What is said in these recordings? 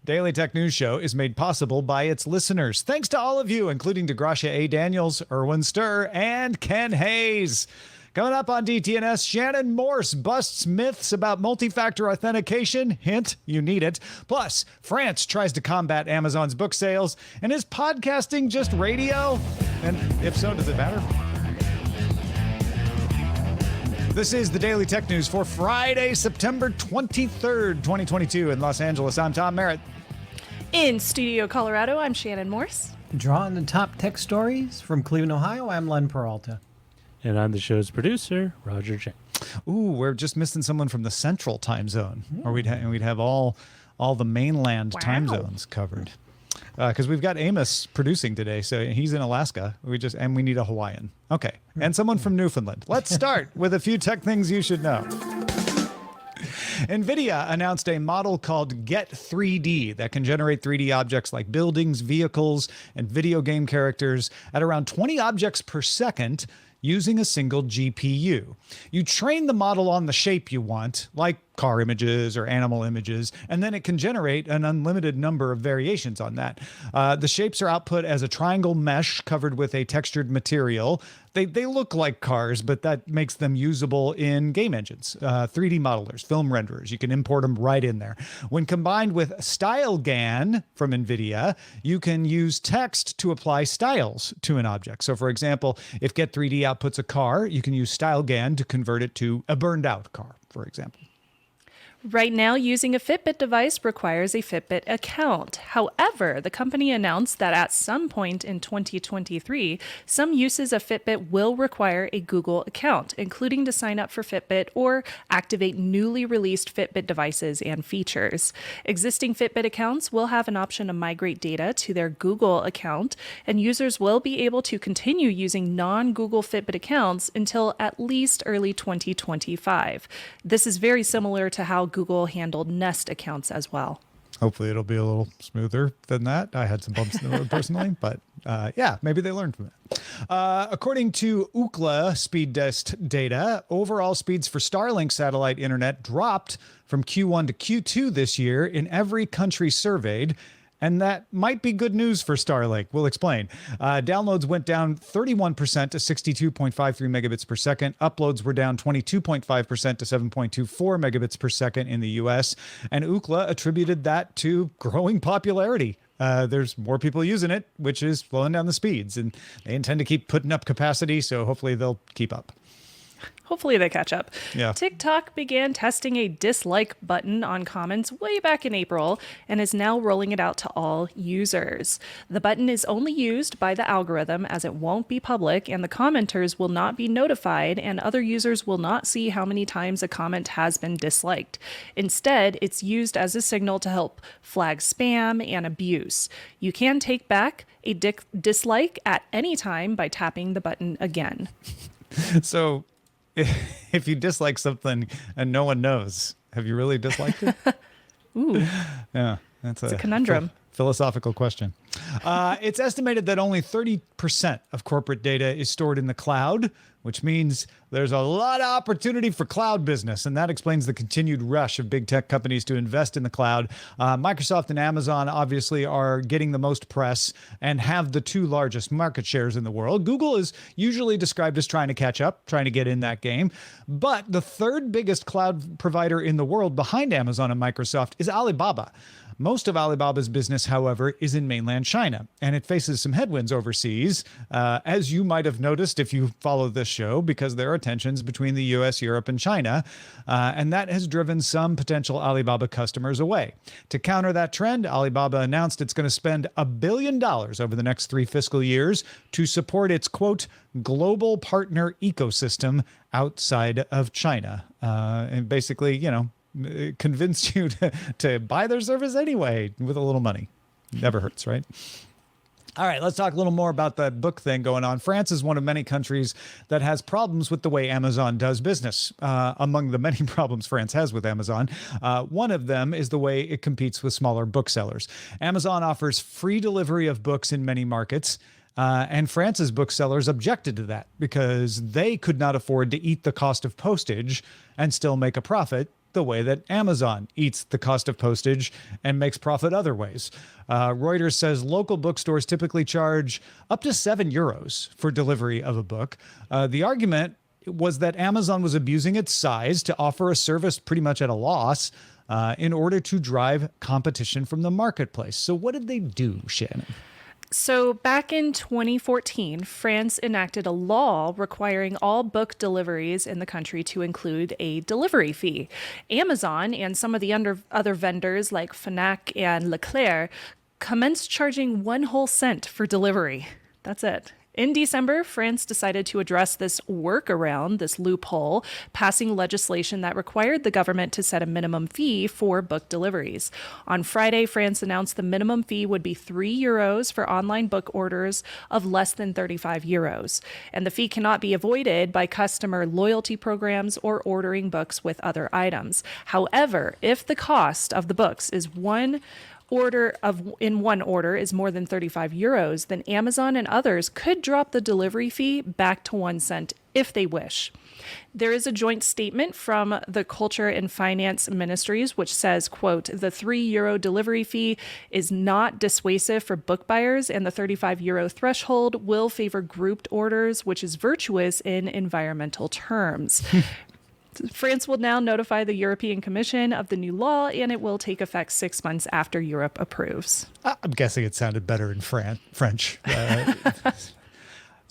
Daily Tech News Show is made possible by its listeners. Thanks to all of you, including DeGracia A. Daniels, Erwin Sturr, and Ken Hayes. Coming up on DTNS, Shannon Morse busts myths about multi-factor authentication. Hint, you need it. Plus, France tries to combat Amazon's book sales. And is podcasting just radio? And if so, does it matter? This is the Daily Tech News for Friday, September 23rd, 2022 in Los Angeles. I'm Tom Merritt. In Studio Colorado, I'm Shannon Morse. Drawing the top tech stories from Cleveland, Ohio, I'm Len Peralta. And I'm the show's producer, Roger Chang. Ooh, we're just missing someone from the Central Time Zone, or we'd have all the mainland time zones covered. Because we've got Amos producing today, so he's in Alaska. We need a Hawaiian. Okay, and someone from Newfoundland. Let's start with a few tech things you should know. NVIDIA announced a model called Get 3D that can generate 3D objects like buildings, vehicles, and video game characters at around 20 objects per second using a single GPU. You train the model on the shape you want, like car images or animal images, and then it can generate an unlimited number of variations on that. The shapes are output as a triangle mesh covered with a textured material. They look like cars, but that makes them usable in game engines, 3D modelers, film renderers. You can import them right in there. When combined with StyleGAN from NVIDIA, you can use text to apply styles to an object. So for example, if Get 3D outputs a car, you can use StyleGAN to convert it to a burned out car, for example. Right now, using a Fitbit device requires a Fitbit account. However, the company announced that at some point in 2023, some uses of Fitbit will require a Google account, including to sign up for Fitbit or activate newly released Fitbit devices and features. Existing Fitbit accounts will have an option to migrate data to their Google account, and users will be able to continue using non-Google Fitbit accounts until at least early 2025. This is very similar to how Google handled Nest accounts as well. Hopefully it'll be a little smoother than that. I had some bumps in the road personally, but yeah, maybe they learned from it. According to Ookla speed test data, overall speeds for Starlink satellite internet dropped from Q1 to Q2 this year in every country surveyed. And that might be good news for Starlink. We'll explain. Downloads went down 31% to 62.53 megabits per second. Uploads were down 22.5% to 7.24 megabits per second in the US. And Ookla attributed that to growing popularity. There's more people using it, which is slowing down the speeds. And they intend to keep putting up capacity, so hopefully they'll keep up. Hopefully they catch up. Yeah. TikTok began testing a dislike button on comments way back in April and is now rolling it out to all users. The button is only used by the algorithm as it won't be public, and the commenters will not be notified, and other users will not see how many times a comment has been disliked. Instead, it's used as a signal to help flag spam and abuse. You can take back a dislike at any time by tapping the button again. So if you dislike something and no one knows, have you really disliked it? Ooh. Yeah, it's a conundrum. Philosophical question. It's estimated that only 30% of corporate data is stored in the cloud, which means there's a lot of opportunity for cloud business. And that explains the continued rush of big tech companies to invest in the cloud. Microsoft and Amazon obviously are getting the most press and have the two largest market shares in the world. Google is usually described as trying to catch up, trying to get in that game. But the third biggest cloud provider in the world behind Amazon and Microsoft is Alibaba. Most of Alibaba's business, however, is in mainland China, and it faces some headwinds overseas, as you might have noticed if you follow this show, because there are tensions between the U.S., Europe, and China, and that has driven some potential Alibaba customers away. To counter that trend, Alibaba announced it's going to spend $1 billion over the next 3 fiscal years to support its, quote, global partner ecosystem outside of China. And basically, you know, convince you to buy their service anyway with a little money. Never hurts, right? All right, let's talk a little more about that book thing going on. France is one of many countries that has problems with the way Amazon does business. Among the many problems France has with Amazon, one of them is the way it competes with smaller booksellers. Amazon offers free delivery of books in many markets. And France's booksellers objected to that because they could not afford to eat the cost of postage and still make a profit, the way that Amazon eats the cost of postage and makes profit other ways. Reuters says local bookstores typically charge up to €7 for delivery of a book. The argument was that Amazon was abusing its size to offer a service pretty much at a loss in order to drive competition from the marketplace. So what did they do, Shannon? So back in 2014, France enacted a law requiring all book deliveries in the country to include a delivery fee. Amazon and some of the other vendors like Fnac and Leclerc commenced charging 1 whole cent for delivery. That's it. In December, France decided to address this workaround, this loophole, passing legislation that required the government to set a minimum fee for book deliveries. On Friday, France announced the minimum fee would be €3 for online book orders of less than €35. And the fee cannot be avoided by customer loyalty programs or ordering books with other items. However, if the cost of the books is one order is more than €35, then Amazon and others could drop the delivery fee back to 1 cent if they wish. There is a joint statement from the Culture and Finance Ministries, which says, quote, the €3 delivery fee is not dissuasive for book buyers, and the €35 threshold will favor grouped orders, which is virtuous in environmental terms. France will now notify the European Commission of the new law, and it will take effect 6 months after Europe approves. I'm guessing it sounded better in French.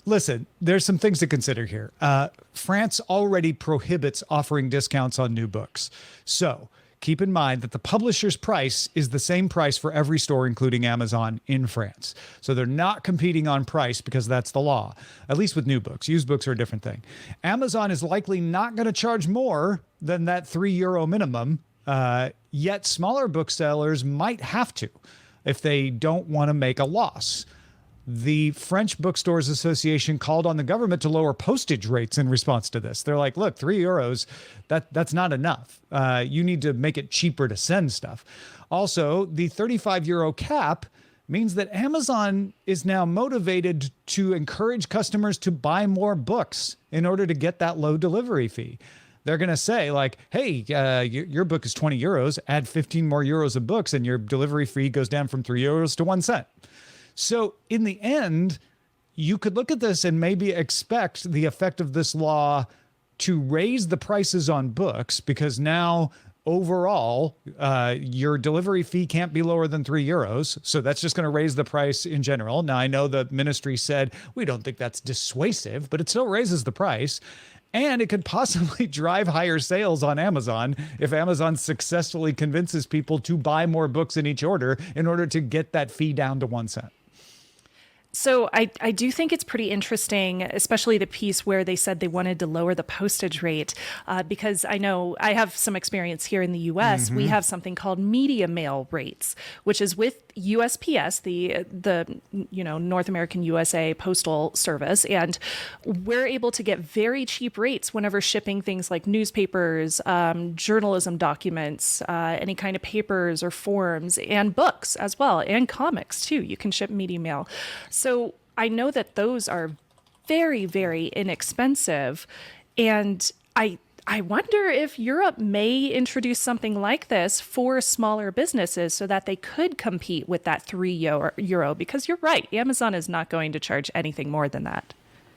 Listen, there's some things to consider here. France already prohibits offering discounts on new books. So keep in mind that the publisher's price is the same price for every store, including Amazon, in France. So they're not competing on price because that's the law, at least with new books. Used books are a different thing. Amazon is likely not going to charge more than that €3 minimum, yet smaller booksellers might have to if they don't want to make a loss. The French Bookstores Association called on the government to lower postage rates in response to this. They're like, look, €3, that's not enough. You need to make it cheaper to send stuff. Also, the €35 cap means that Amazon is now motivated to encourage customers to buy more books in order to get that low delivery fee. They're going to say like, hey, your book is €20, add 15 more euros of books and your delivery fee goes down from €3 to 1 cent. So in the end, you could look at this and maybe expect the effect of this law to raise the prices on books, because now overall, your delivery fee can't be lower than €3. So that's just going to raise the price in general. Now, I know the ministry said, we don't think that's dissuasive, but it still raises the price. And it could possibly drive higher sales on Amazon if Amazon successfully convinces people to buy more books in each order in order to get that fee down to 1 cent. So I do think it's pretty interesting, especially the piece where they said they wanted to lower the postage rate, because I know I have some experience here in the U.S. We have something called media mail rates, which is with USPS, the North American USA Postal Service, and we're able to get very cheap rates whenever shipping things like newspapers, journalism documents, any kind of papers or forms, and books as well, and comics too. You can ship media mail. So I know that those are very, very inexpensive. And I wonder if Europe may introduce something like this for smaller businesses so that they could compete with that €3, because you're right, Amazon is not going to charge anything more than that.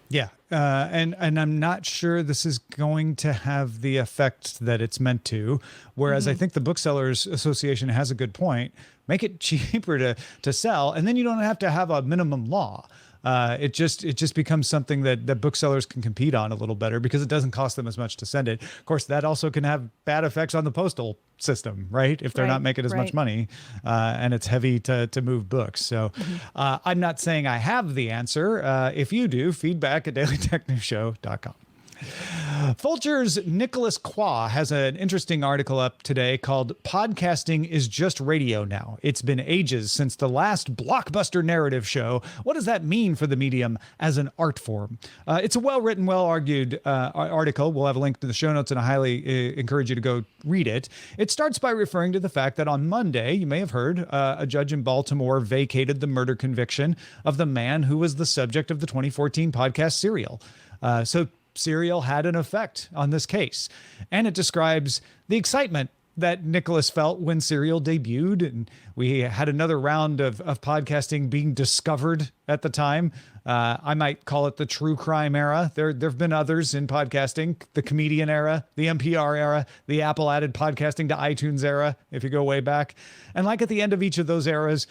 Yeah. And I'm not sure this is going to have the effect that it's meant to. Whereas I think the Booksellers Association has a good point. Make it cheaper to sell, and then you don't have to have a minimum law. It just becomes something that booksellers can compete on a little better because it doesn't cost them as much to send it. Of course, that also can have bad effects on the postal system, right? If they're not making as much money, and it's heavy to move books. So I'm not saying I have the answer. If you do, feedback at dailytechnewsshow.com. Vulture's Nicholas Quah has an interesting article up today called "Podcasting is Just Radio Now. It's been ages since the last blockbuster narrative show. What does that mean for the medium as an art form?" It's a well-written, well-argued article. We'll have a link to the show notes, and I highly encourage you to go read it. It starts by referring to the fact that on Monday, you may have heard, a judge in Baltimore vacated the murder conviction of the man who was the subject of the 2014 podcast Serial. So Serial had an effect on this case, and it describes the excitement that Nicholas felt when Serial debuted, and we had another round of podcasting being discovered at the time. I might call it the true crime era. There have been others in podcasting, the comedian era, the NPR era, the Apple added podcasting to iTunes era, if you go way back. And like at the end of each of those eras,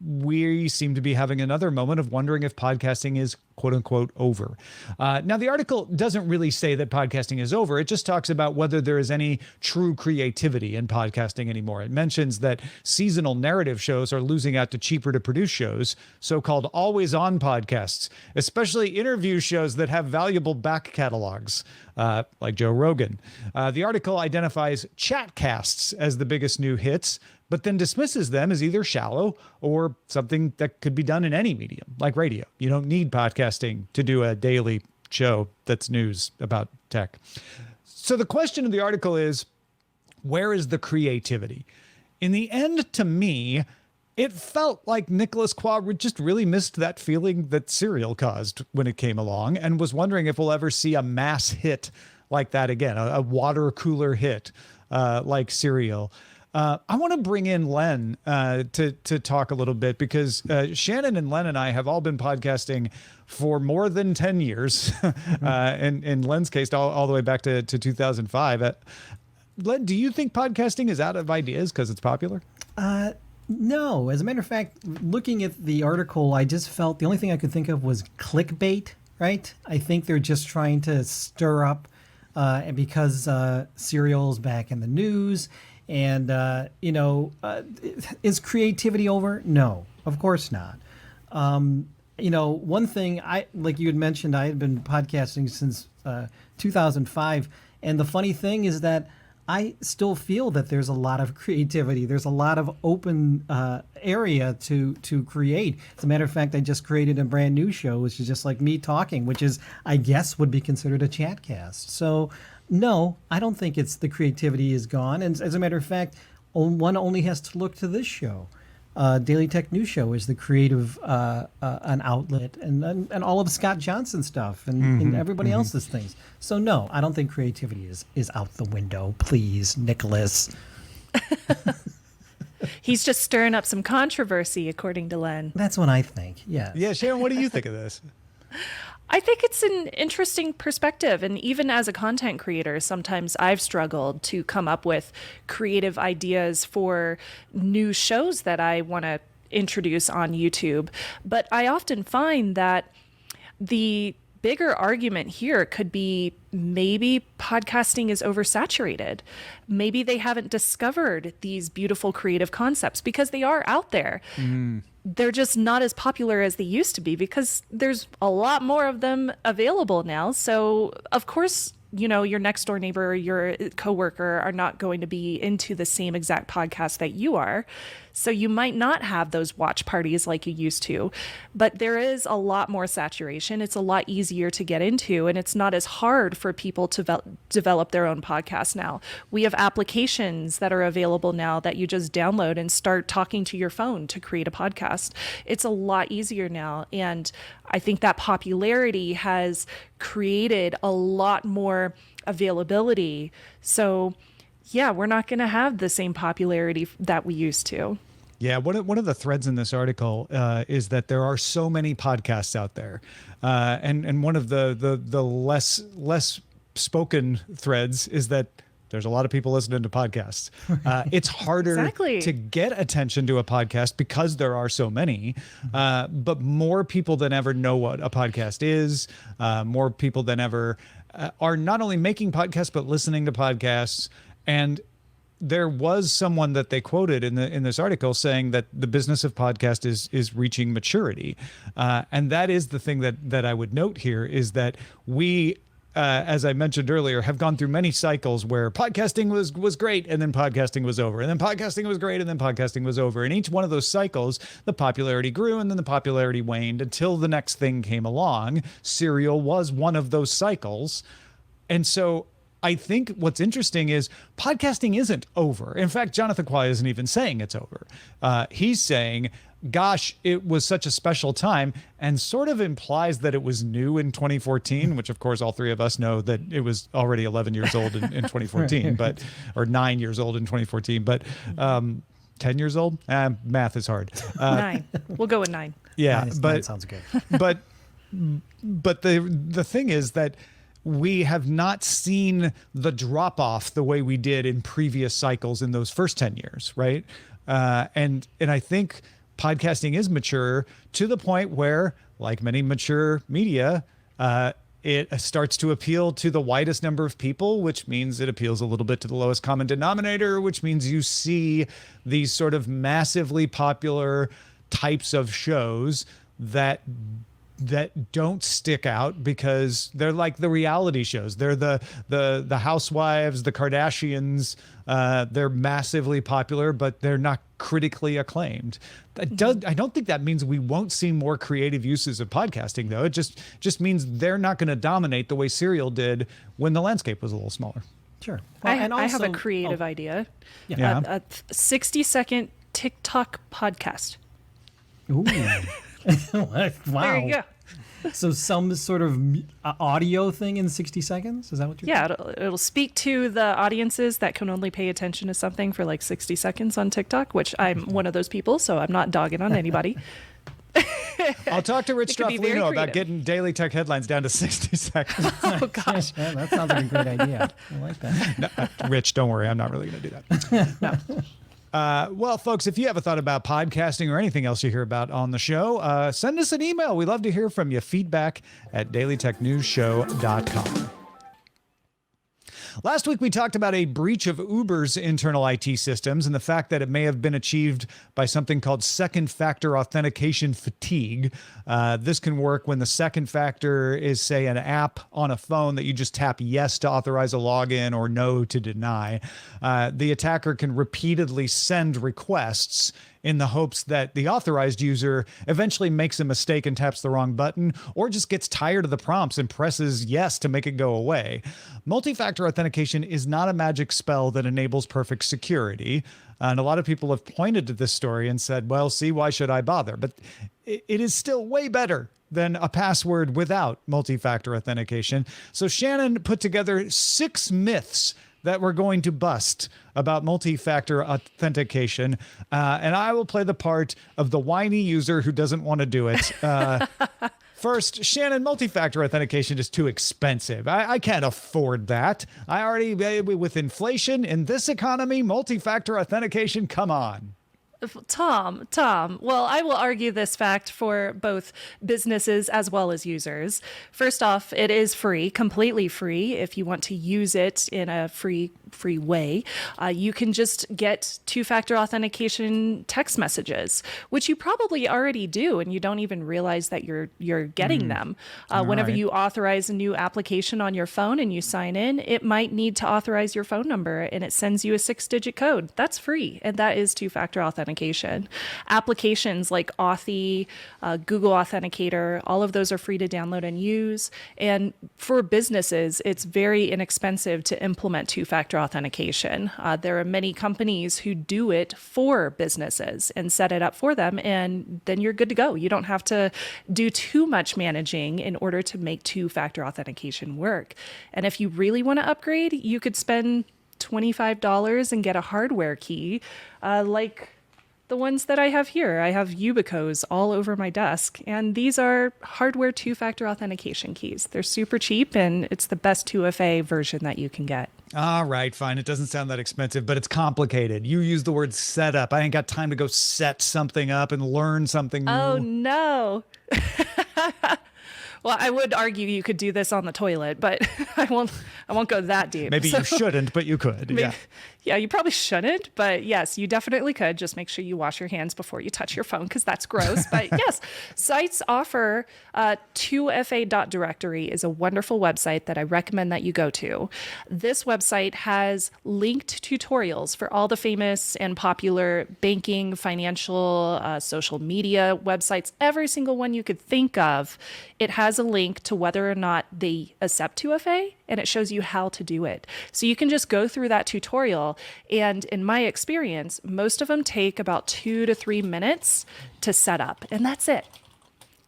we seem to be having another moment of wondering if podcasting is quote unquote over. Now, the article doesn't really say that podcasting is over. It just talks about whether there is any true creativity in podcasting anymore. It mentions that seasonal narrative shows are losing out to cheaper to produce shows, so-called always on podcasts, especially interview shows that have valuable back catalogs, like Joe Rogan. The article identifies chatcasts as the biggest new hits, but then dismisses them as either shallow or something that could be done in any medium, like radio. You don't need podcasting to do a daily show that's news about tech. So the question of the article is, where is the creativity? In the end, to me, it felt like Nicholas Quah just really missed that feeling that Serial caused when it came along, and was wondering if we'll ever see a mass hit like that again, a water cooler hit like Serial. I want to bring in Len to talk a little bit, because Shannon and Len and I have all been podcasting for more than 10 years. In Len's case, all the way back to 2005. Len, do you think podcasting is out of ideas because it's popular? No. As a matter of fact, looking at the article, I just felt the only thing I could think of was clickbait, right? I think they're just trying to stir up, and because Serial's back in the news. And, is creativity over? No, of course not. One thing like you had mentioned, I had been podcasting since 2005. And the funny thing is that I still feel that there's a lot of creativity. There's a lot of open area to create. As a matter of fact, I just created a brand new show, which is just like me talking, which is, I guess, would be considered a chatcast. So, no, I don't think it's the creativity is gone. And as a matter of fact, one only has to look to this show. Daily Tech News Show is the creative an outlet, and all of Scott Johnson's stuff and everybody else's things. So no, I don't think creativity is out the window. Please, Nicholas. He's just stirring up some controversy, according to Len. That's what I think. Yeah. Yeah, Shannon, what do you think of this? I think it's an interesting perspective. And even as a content creator, sometimes I've struggled to come up with creative ideas for new shows that I want to introduce on YouTube. But I often find that the bigger argument here could be maybe podcasting is oversaturated. Maybe they haven't discovered these beautiful creative concepts, because they are out there. They're just not as popular as they used to be, because there's a lot more of them available now. So of course, your next door neighbor or your coworker are not going to be into the same exact podcast that you are. So you might not have those watch parties like you used to, but there is a lot more saturation. It's a lot easier to get into, and it's not as hard for people to develop their own podcast now. We have applications that are available now that you just download and start talking to your phone to create a podcast. It's a lot easier now. And I think that popularity has created a lot more availability. So yeah, we're not going to have the same popularity that we used to. Yeah, one of the threads in this article is that there are so many podcasts out there, and one of the less spoken threads is that there's a lot of people listening to podcasts. It's harder to get attention to a podcast because there are so many, but more people than ever know what a podcast is. More people than ever are not only making podcasts but listening to podcasts. And there was someone that they quoted in this article saying that the business of podcast is reaching maturity, and that is the thing that I would note here, is that we, as I mentioned earlier, have gone through many cycles where podcasting was great, and then podcasting was over, and then podcasting was great, and then podcasting was over. And each one of those cycles, the popularity grew, and then the popularity waned until the next thing came along. Serial was one of those cycles, and so I think what's interesting is podcasting isn't over. In fact, Jonathan Quah isn't even saying it's over. He's saying gosh, it was such a special time, and sort of implies that it was new in 2014, which of course all three of us know that it was already 11 years old in 2014, but or 9 years old in 2014, but 10 years old? Math is hard. 9. We'll go with 9. Yeah, That sounds good. but the thing is that we have not seen the drop off the way we did in previous cycles in those first 10 years, right? And I think podcasting is mature to the point where, like many mature media, it starts to appeal to the widest number of people, which means it appeals a little bit to the lowest common denominator, which means you see these sort of massively popular types of shows that don't stick out because they're like the reality shows. They're the housewives, the Kardashians. They're massively popular, but they're not critically acclaimed. I don't think that means we won't see more creative uses of podcasting, though. It just means they're not going to dominate the way Serial did when the landscape was a little smaller. Sure. I have a creative idea. Yeah. A 60-second TikTok podcast. Ooh. Wow. There you go. So some sort of audio thing in 60 seconds? Is that what you're It'll speak to the audiences that can only pay attention to something for like 60 seconds on TikTok, which I'm one of those people, so I'm not dogging on anybody. I'll talk to Rich It could be very Stroffolino about creative. getting daily tech headlines down to 60 seconds. Oh, gosh. Yeah, that sounds like a great idea. I like that. Rich, don't worry. I'm not really going to do that. No. Well, folks, if you have a thought about podcasting or anything else you hear about on the show, send us an email. We love to hear from you. feedback@dailytechnewsshow.com. Last week, we talked about a breach of Uber's internal IT systems and the fact that it may have been achieved by something called second factor authentication fatigue. This can work when the second factor is, say, an app on a phone that you just tap yes to authorize a login or no to deny. The attacker can repeatedly send requests in the hopes that the authorized user eventually makes a mistake and taps the wrong button, or just gets tired of the prompts and presses yes to make it go away. Multi-factor authentication is not a magic spell that enables perfect security. And a lot of people have pointed to this story and said, well, see, why should I bother? But it is still way better than a password without multi-factor authentication. So Shannon put together 6 myths that we're going to bust about multi-factor authentication. And I will play the part of the whiny user who doesn't want to do it. First, Shannon, multi-factor authentication is too expensive. I can't afford that. I already, with inflation in this economy, multi-factor authentication, come on. Tom, well, I will argue this fact for both businesses as well as users. First off, it is free, completely free. If you want to use it in a free way, you can just get two-factor authentication text messages, which you probably already do, and you don't even realize that you're getting them. Whenever you authorize a new application on your phone and you sign in, it might need to authorize your phone number, and it sends you a 6-digit code. That's free, and that is two-factor authentication. Applications like Authy, Google Authenticator, all of those are free to download and use. And for businesses, it's very inexpensive to implement two-factor authentication. There are many companies who do it for businesses and set it up for them, and then you're good to go. You don't have to do too much managing in order to make two-factor authentication work. And if you really want to upgrade, you could spend $25 and get a hardware key, like the ones that I have here. I have Ubicos all over my desk, and these are hardware two-factor authentication keys. They're super cheap, and it's the best 2FA version that you can get. All right, fine. It doesn't sound that expensive, but it's complicated. You use the word setup. I ain't got time to go set something up and learn something new. Oh, no. Well, I would argue you could do this on the toilet, but I won't go that deep. Maybe you shouldn't, but you could. Yeah, you probably shouldn't, but yes, you definitely could. Just make sure you wash your hands before you touch your phone, because that's gross. But yes, sites offer 2FA.directory is a wonderful website that I recommend that you go to. This website has linked tutorials for all the famous and popular banking, financial, social media websites, every single one you could think of. It has has a link to whether or not they accept 2FA, and it shows you how to do it. So you can just go through that tutorial. And in my experience, most of them take about 2 to 3 minutes to set up, and that's it.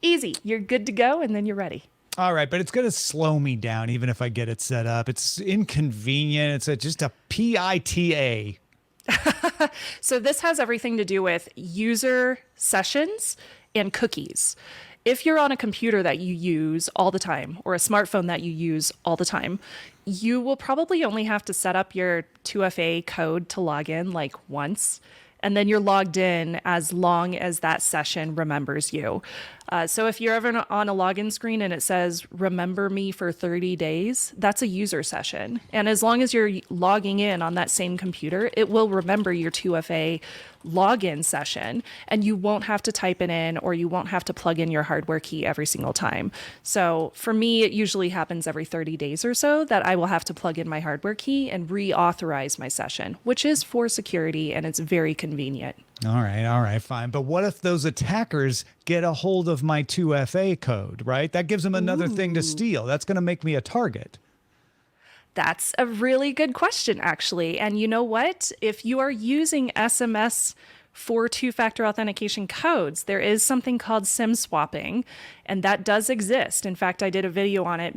Easy. You're good to go, and then you're ready. All right, but it's going to slow me down even if I get it set up. It's inconvenient. It's just a PITA. So this has everything to do with user sessions and cookies. If you're on a computer that you use all the time or a smartphone that you use all the time, you will probably only have to set up your 2FA code to log in like once, and then you're logged in as long as that session remembers you. So if you're ever on a login screen and it says, remember me for 30 days, that's a user session. And as long as you're logging in on that same computer, it will remember your 2FA login session, and you won't have to type it in, or you won't have to plug in your hardware key every single time. So for me, it usually happens every 30 days or so that I will have to plug in my hardware key and reauthorize my session, which is for security, and it's very convenient. All right, fine. But what if those attackers get a hold of my 2FA code, right? That gives them another thing to steal. That's going to make me a target. That's a really good question, actually. And you know what? If you are using SMS for two-factor authentication codes, there is something called SIM swapping, and that does exist. In fact, I did a video on it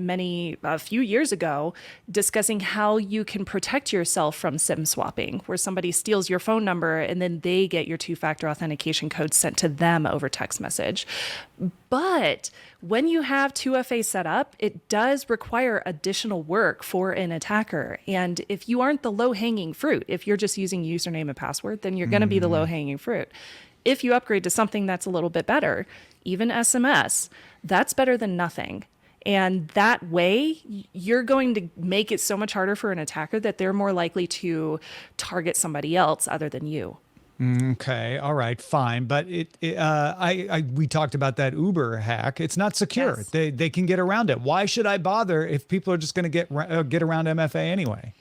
a few years ago discussing how you can protect yourself from SIM swapping, where somebody steals your phone number and then they get your two-factor authentication code sent to them over text message. But when you have 2FA set up, it does require additional work for an attacker. And if you aren't the low-hanging fruit, if you're just using username and password, then you're going to be the low-hanging fruit. If you upgrade to something that's a little bit better, even SMS, that's better than nothing. And that way, you're going to make it so much harder for an attacker that they're more likely to target somebody else other than you. Okay, all right, fine, but we talked about that Uber hack. It's not secure. Yes. They can get around it. Why should I bother if people are just going to get around MFA anyway?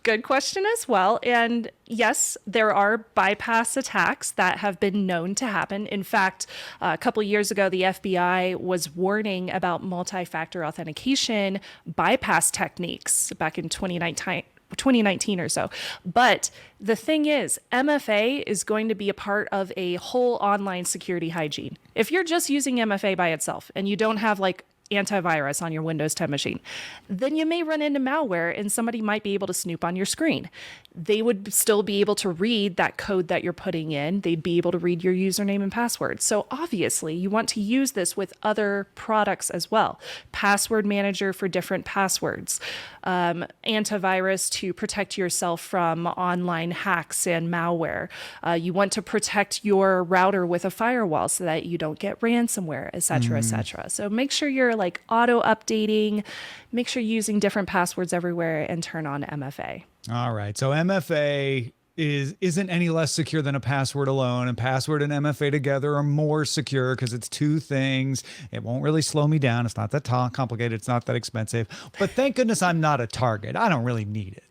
Good question as well. And yes, there are bypass attacks that have been known to happen. In fact, a couple of years ago, the FBI was warning about multi-factor authentication bypass techniques back in 2019 or so. But the thing is, MFA is going to be a part of a whole online security hygiene. If you're just using MFA by itself and you don't have like antivirus on your Windows 10 machine, then you may run into malware and somebody might be able to snoop on your screen. They would still be able to read that code that you're putting in. They'd be able to read your username and password. So obviously you want to use this with other products as well. Password manager for different passwords, antivirus to protect yourself from online hacks and malware. You want to protect your router with a firewall so that you don't get ransomware, et cetera, et cetera. So make sure you're like auto updating, make sure you're using different passwords everywhere, and turn on MFA. All right. So MFA isn't any less secure than a password alone, and password and MFA together are more secure because it's two things. It won't really slow me down. It's not that complicated. It's not that expensive. But thank goodness I'm not a target. I don't really need it.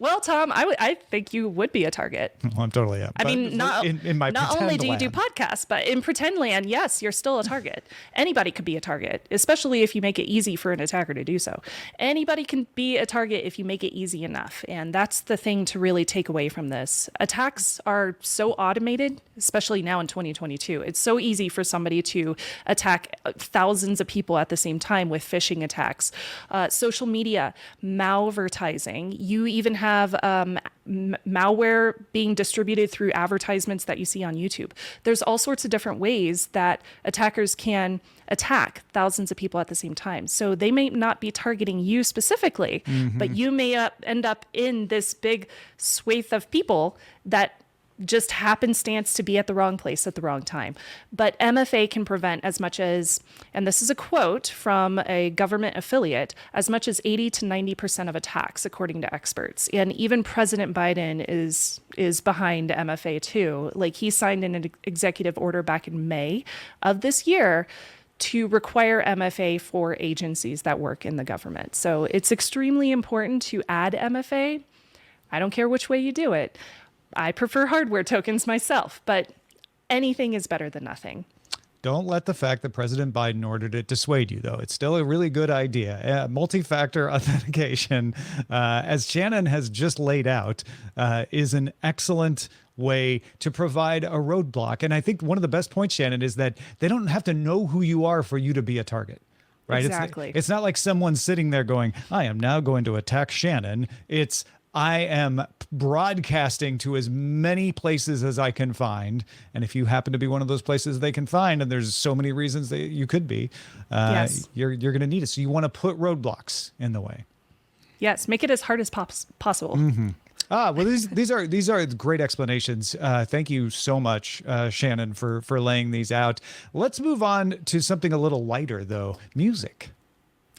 Well, Tom, I think you would be a target. Well, I'm totally up. I mean, not only do you do land. podcasts, but in pretend land, yes, you're still a target. Anybody could be a target, especially if you make it easy for an attacker to do so. Anybody can be a target if you make it easy enough. And that's the thing to really take away from this. Attacks are so automated, especially now in 2022. It's so easy for somebody to attack thousands of people at the same time with phishing attacks. Social media, malvertising. You even have malware being distributed through advertisements that you see on YouTube. There's all sorts of different ways that attackers can attack thousands of people at the same time. So they may not be targeting you specifically, but you may end up in this big swathe of people that just happenstance to be at the wrong place at the wrong time. But MFA can prevent as much as, and this is a quote from a government affiliate, as much as 80 to 90% of attacks, according to experts. And even President Biden is behind MFA too. Like, he signed an executive order back in May of this year to require MFA for agencies that work in the government. So it's extremely important to add MFA. I don't care which way you do it. I prefer hardware tokens myself, but anything is better than nothing. Don't let the fact that President Biden ordered it dissuade you, though. It's still a really good idea. Multi-factor authentication, as Shannon has just laid out, is an excellent way to provide a roadblock. And I think one of the best points, Shannon, is that they don't have to know who you are for you to be a target. Right? Exactly. It's not like someone sitting there going, I am now going to attack Shannon. It's I am broadcasting to as many places as I can find. And if you happen to be one of those places they can find, and there's so many reasons that you could be, Yes. you're going to need it. So you want to put roadblocks in the way. Yes, make it as hard as possible. Well, these are great explanations. Thank you so much, Shannon, for laying these out. Let's move on to something a little lighter, though. Music.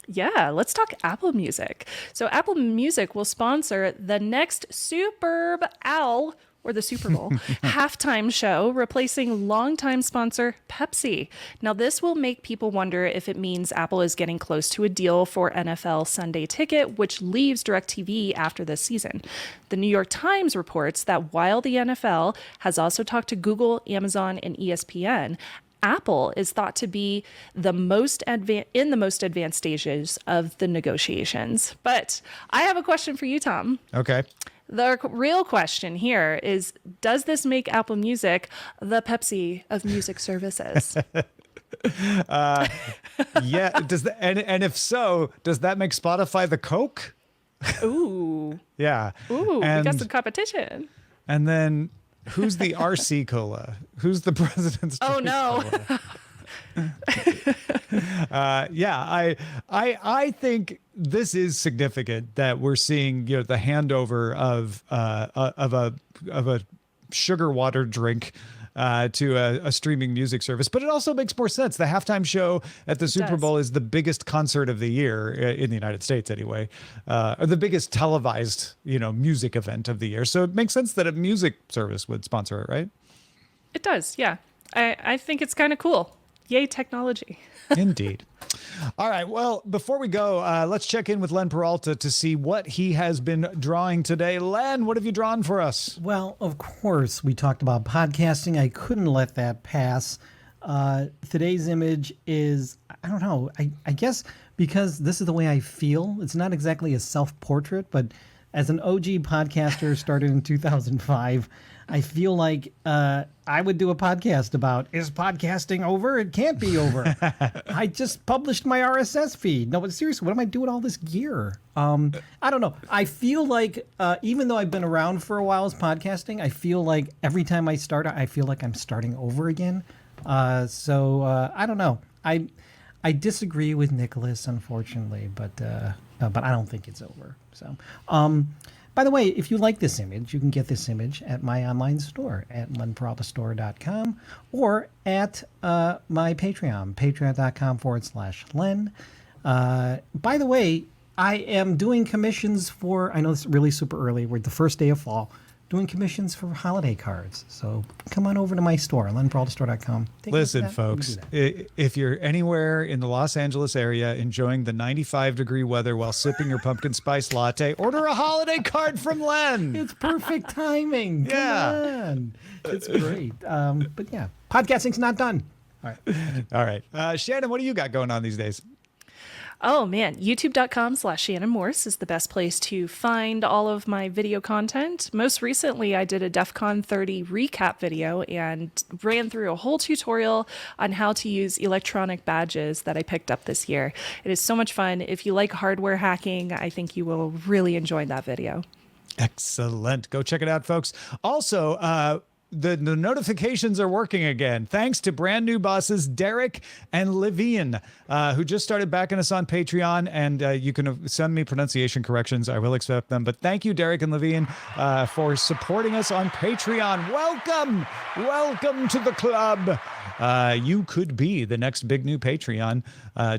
Yeah, let's talk Apple Music. So Apple Music will sponsor the next Super Bowl or the Super Bowl halftime show, replacing longtime sponsor Pepsi. Now, this will make people wonder if it means Apple is getting close to a deal for NFL Sunday Ticket, which leaves DirecTV after this season. The New York Times reports that while the NFL has also talked to Google, Amazon, and ESPN, Apple is thought to be in the most advanced stages of the negotiations. But I have a question for you, Tom. Okay. The real question here is, does this make Apple Music the Pepsi of music services? Yeah. And if so, does that make Spotify the Coke? Ooh. Yeah. Ooh, we And- got some competition. And then who's the RC Cola? Who's the president's Oh, choice no. Cola? Yeah, I think this is significant that we're seeing, you know, the handover of a sugar water drink to a streaming music service. But it also makes more sense. The halftime show at the Super does. Bowl is the biggest concert of the year in the United States, anyway, or the biggest televised, music event of the year. So it makes sense that a music service would sponsor it, right? It does, yeah. I think it's kind of cool. Yay, technology. Indeed. All right. Well, before we go, let's check in with Len Peralta to see what he has been drawing today. Len, what have you drawn for us? Well, of course, we talked about podcasting. I couldn't let that pass. Today's image is, I don't know, I guess because this is the way I feel. It's not exactly a self-portrait, but as an OG podcaster started in 2005, I feel like I would do a podcast about, is podcasting over? It can't be over. I just published my RSS feed. No, but seriously, what am I doing with all this gear? I don't know. I feel like, even though I've been around for a while as podcasting, I feel like every time I start, I feel like I'm starting over again. So I don't know. I disagree with Nicholas, unfortunately, but I don't think it's over. So, by the way, if you like this image, you can get this image at my online store at lenperaltastore.com or at my Patreon, patreon.com/Len. By the way, I am doing commissions for, I know it's really super early, we're the first day of fall, doing commissions for holiday cards. So come on over to my store, lenperaltastore.com. Listen, folks, if you're anywhere in the Los Angeles area enjoying the 95-degree weather while sipping your pumpkin spice latte, order a holiday card from Len. It's perfect timing. Yeah. Come on. It's great. But yeah, podcasting's not done. All right. All right. Shannon, what do you got going on these days? Oh man, youtube.com/Shannon Morse is the best place to find all of my video content. Most recently, I did a DEF CON 30 recap video and ran through a whole tutorial on how to use electronic badges that I picked up this year. It is so much fun. If you like hardware hacking, I think you will really enjoy that video. Excellent. Go check it out, folks. Also, the notifications are working again, thanks to brand new bosses Derek and Levine, who just started backing us on Patreon. And you can send me pronunciation corrections. I will accept them. But thank you, Derek and Levine, for supporting us on Patreon. Welcome. Welcome to the club. You could be the next big new Patreon.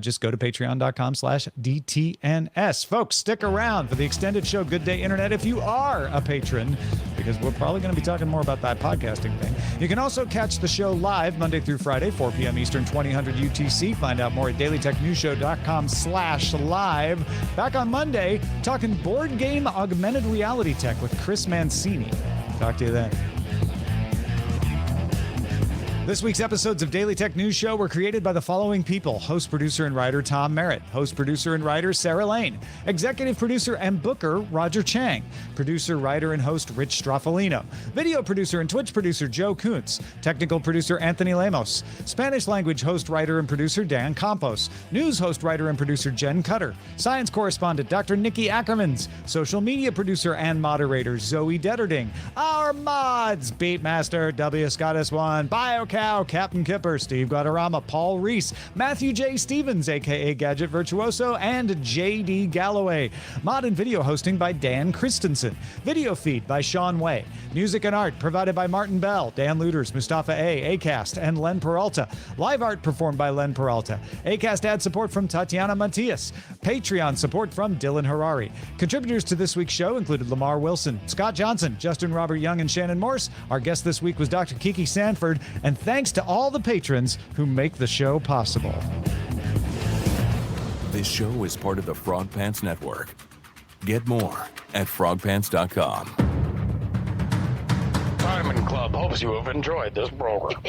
Just go to patreon.com/DTNS. Folks, stick around for the extended show Good Day Internet if you are a patron, because we're probably going to be talking more about that podcasting thing. You can also catch the show live Monday through Friday, 4 p.m. Eastern, 2000 UTC. Find out more at dailytechnewsshow.com/live. Back on Monday, talking board game augmented reality tech with Chris Mancini. Talk to you then. This week's episodes of Daily Tech News Show were created by the following people: host, producer, and writer Tom Merritt, host, producer, and writer Sarah Lane, executive producer and booker Roger Chang, producer, writer, and host Rich Straffolino, video producer and Twitch producer Joe Kuntz, technical producer Anthony Lemos, Spanish language host, writer, and producer Dan Campos, news host, writer, and producer Jen Cutter, science correspondent Dr. Nikki Ackermans, social media producer and moderator Zoe Detterding, our mods Beatmaster, W. Scottus One, BioCow, Captain Kipper, Steve Guadarrama, Paul Reese, Matthew J. Stevens, aka Gadget Virtuoso, and J.D. Galloway. Mod and video hosting by Dan Christensen. Video feed by Sean Way. Music and art provided by Martin Bell, Dan Luters, Mustafa A., Acast, and Len Peralta. Live art performed by Len Peralta. Acast ad support from Tatiana Matias. Patreon support from Dylan Harari. Contributors to this week's show included Lamar Wilson, Scott Johnson, Justin Robert Young, and Shannon Morse. Our guest this week was Dr. Kiki Sanford, and thanks to all the patrons who make the show possible. This show is part of the Frog Pants Network. Get more at frogpants.com. Diamond Club hopes you have enjoyed this program.